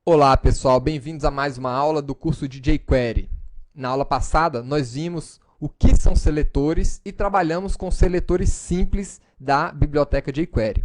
Olá pessoal, bem-vindos a mais uma aula do curso de jQuery. Na aula passada, nós vimos o que são seletores e trabalhamos com seletores simples da biblioteca jQuery.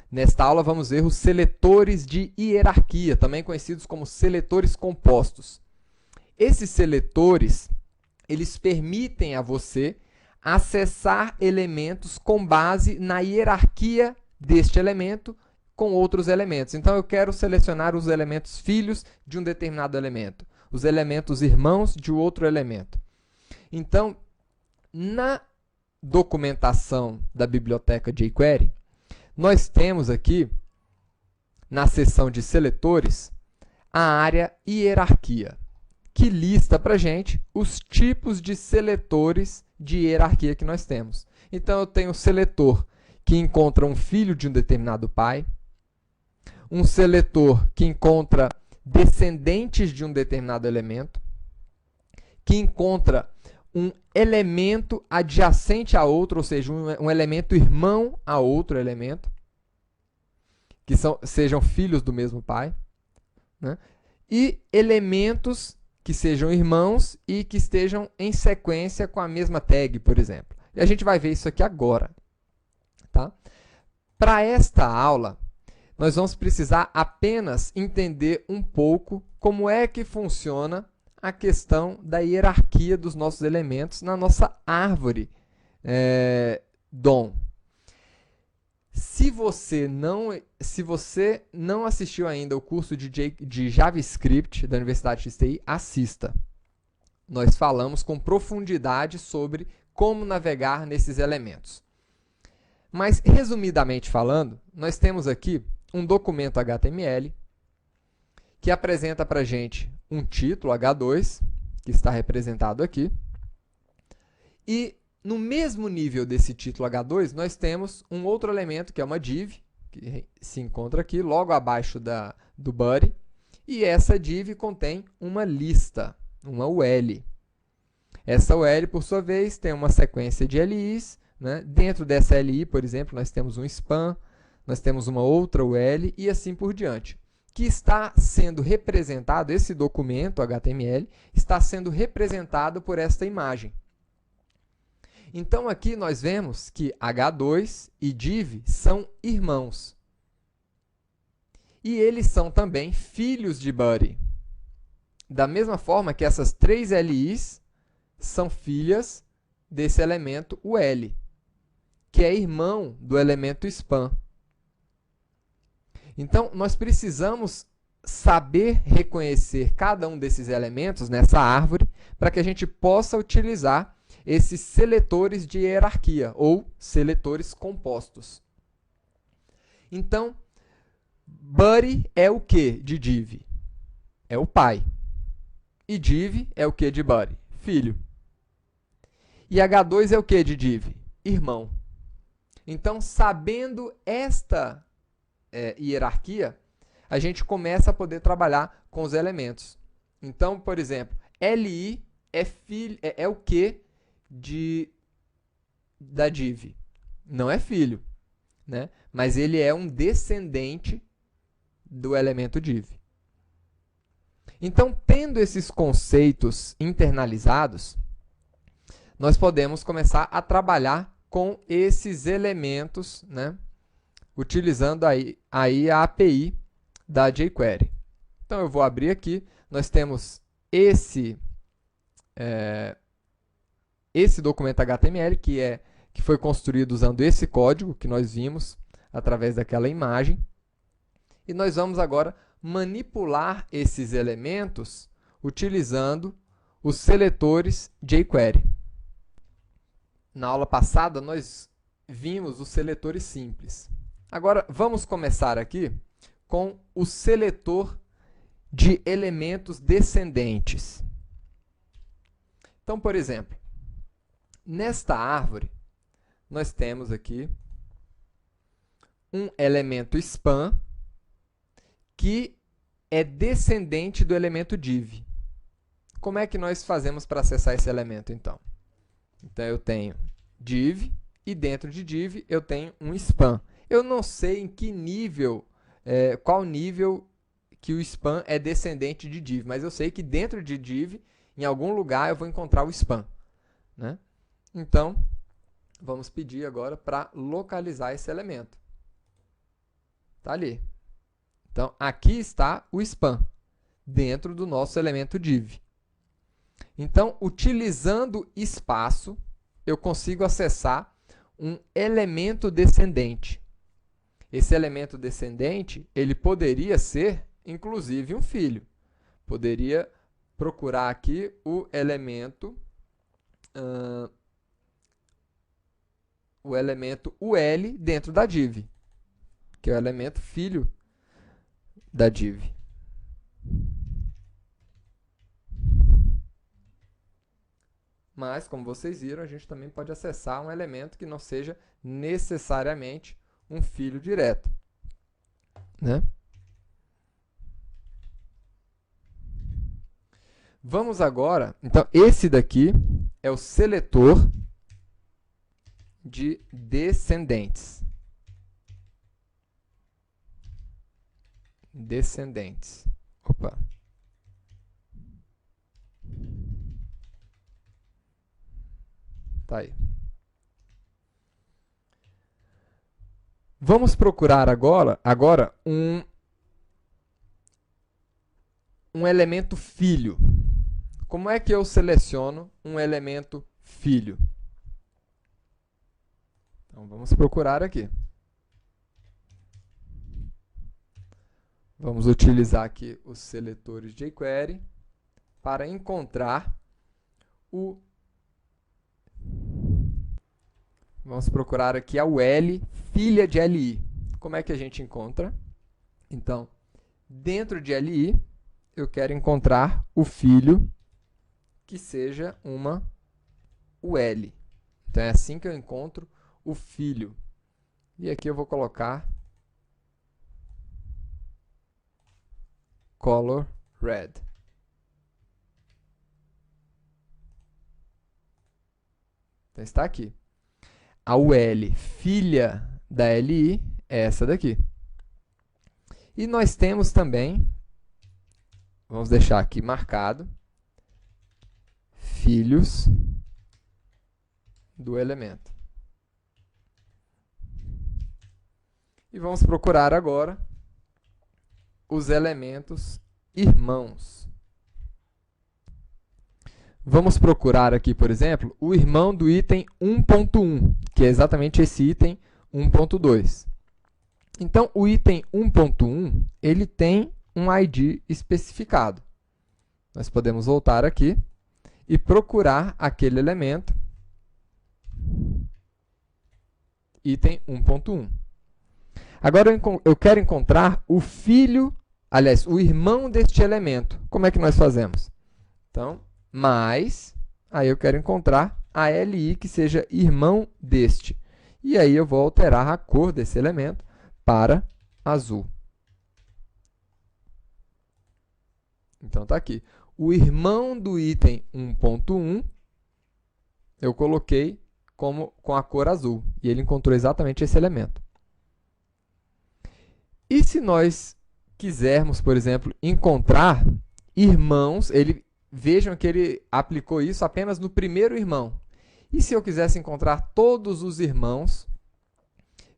Nesta aula, vamos ver os seletores de hierarquia, também conhecidos como seletores compostos. Esses seletores, eles permitem a você acessar elementos com base na hierarquia deste elemento com outros elementos. Então, eu quero selecionar os elementos filhos de um determinado elemento, os elementos irmãos de outro elemento. Então, na documentação da biblioteca jQuery, nós temos aqui, na seção de seletores, a área hierarquia, que lista para a gente os tipos de seletores de hierarquia que nós temos. Então, eu tenho o seletor que encontra um filho de um determinado pai, um seletor que encontra descendentes de um determinado elemento, que encontra um elemento adjacente a outro, ou seja, um elemento irmão a outro elemento, que sejam filhos do mesmo pai, né? E elementos que sejam irmãos e que estejam em sequência com a mesma tag, por exemplo. E a gente vai ver isso aqui agora. Tá? Para esta aula, nós vamos precisar apenas entender um pouco como é que funciona a questão da hierarquia dos nossos elementos na nossa árvore DOM. Se você não assistiu ainda o curso de JavaScript da Universidade XTI, assista. Nós falamos com profundidade sobre como navegar nesses elementos. Mas, resumidamente falando, nós temos aqui um documento HTML que apresenta para a gente um título H2, que está representado aqui. E no mesmo nível desse título H2, nós temos um outro elemento, que é uma div, que se encontra aqui, logo abaixo do body. E essa div contém uma lista, uma UL. Essa UL, por sua vez, tem uma sequência de LIs. Né? Dentro dessa LI, por exemplo, nós temos um span, nós temos uma outra UL e assim por diante, que está sendo representado, esse documento HTML, está sendo representado por esta imagem. Então, aqui nós vemos que H2 e div são irmãos. E eles são também filhos de body. Da mesma forma que essas três LIs são filhas desse elemento UL, que é irmão do elemento span. Então, nós precisamos saber reconhecer cada um desses elementos nessa árvore para que a gente possa utilizar esses seletores de hierarquia ou seletores compostos. Então, body é o que de div? É o pai. E div é o que de body? Filho. E H2 é o que de div? Irmão. Então, sabendo esta hierarquia, a gente começa a poder trabalhar com os elementos. Então, por exemplo, LI é o que da div? Não é filho, né? Mas ele é um descendente do elemento div. Então, tendo esses conceitos internalizados, nós podemos começar a trabalhar com esses elementos, né? Utilizando aí a API da jQuery. Então, eu vou abrir aqui. Nós temos esse documento HTML, que foi construído usando esse código que nós vimos através daquela imagem. E nós vamos agora manipular esses elementos utilizando os seletores jQuery. Na aula passada, nós vimos os seletores simples. Agora, vamos começar aqui com o seletor de elementos descendentes. Então, por exemplo, nesta árvore, nós temos aqui um elemento span que é descendente do elemento div. Como é que nós fazemos para acessar esse elemento, então? Então, eu tenho div e dentro de div eu tenho um span. Eu não sei em que nível, qual nível que o span é descendente de div, mas eu sei que dentro de div, em algum lugar, eu vou encontrar o span, né? Então, vamos pedir agora para localizar esse elemento. Está ali. Então, aqui está o span, dentro do nosso elemento div. Então, utilizando espaço, eu consigo acessar um elemento descendente. Esse elemento descendente, ele poderia ser, inclusive, um filho. Poderia procurar aqui o elemento UL dentro da div, que é o elemento filho da div. Mas, como vocês viram, a gente também pode acessar um elemento que não seja necessariamente um filho direto, né? Vamos agora, então, esse daqui é o seletor de descendentes. Descendentes. Opa. Tá aí. Vamos procurar agora um elemento filho. Como é que eu seleciono um elemento filho? Então, vamos procurar aqui. Vamos utilizar aqui os seletores de jQuery para encontrar o... Vamos procurar aqui a UL, filha de LI. Como é que a gente encontra? Então, dentro de LI, eu quero encontrar o filho que seja uma UL. Então, é assim que eu encontro o filho. E aqui eu vou colocar color red. Então, está aqui. A UL, filha da LI, é essa daqui. E nós temos também, vamos deixar aqui marcado, filhos do elemento. E vamos procurar agora os elementos irmãos. Vamos procurar aqui, por exemplo, o irmão do item 1.1, que é exatamente esse item 1.2. Então, o item 1.1, ele tem um ID especificado. Nós podemos voltar aqui e procurar aquele elemento, item 1.1. Agora, eu quero encontrar o filho, aliás, o irmão deste elemento. Como é que nós fazemos? Então, mais, aí eu quero encontrar a LI que seja irmão deste. E aí eu vou alterar a cor desse elemento para azul. Então, está aqui. O irmão do item 1.1, eu coloquei com a cor azul. E ele encontrou exatamente esse elemento. E se nós quisermos, por exemplo, encontrar irmãos, vejam que ele aplicou isso apenas no primeiro irmão. E se eu quisesse encontrar todos os irmãos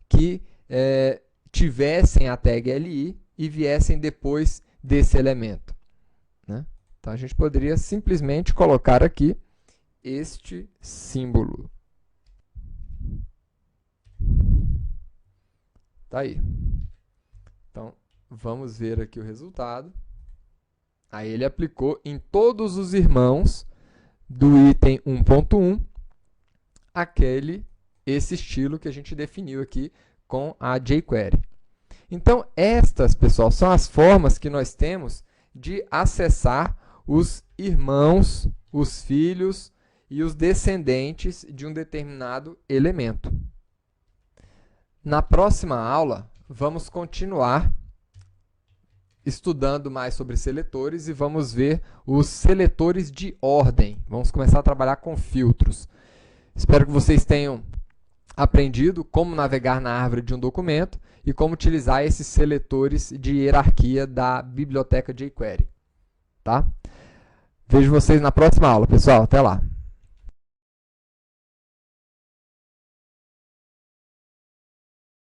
que tivessem a tag LI e viessem depois desse elemento, né? Então, a gente poderia simplesmente colocar aqui este símbolo. Tá aí. Então, vamos ver aqui o resultado. Aí ele aplicou em todos os irmãos do item 1.1 esse estilo que a gente definiu aqui com a jQuery. Então, estas, pessoal, são as formas que nós temos de acessar os irmãos, os filhos e os descendentes de um determinado elemento. Na próxima aula, vamos continuar estudando mais sobre seletores e vamos ver os seletores de ordem. Vamos começar a trabalhar com filtros. Espero que vocês tenham aprendido como navegar na árvore de um documento e como utilizar esses seletores de hierarquia da biblioteca jQuery. Tá? Vejo vocês na próxima aula, pessoal. Até lá!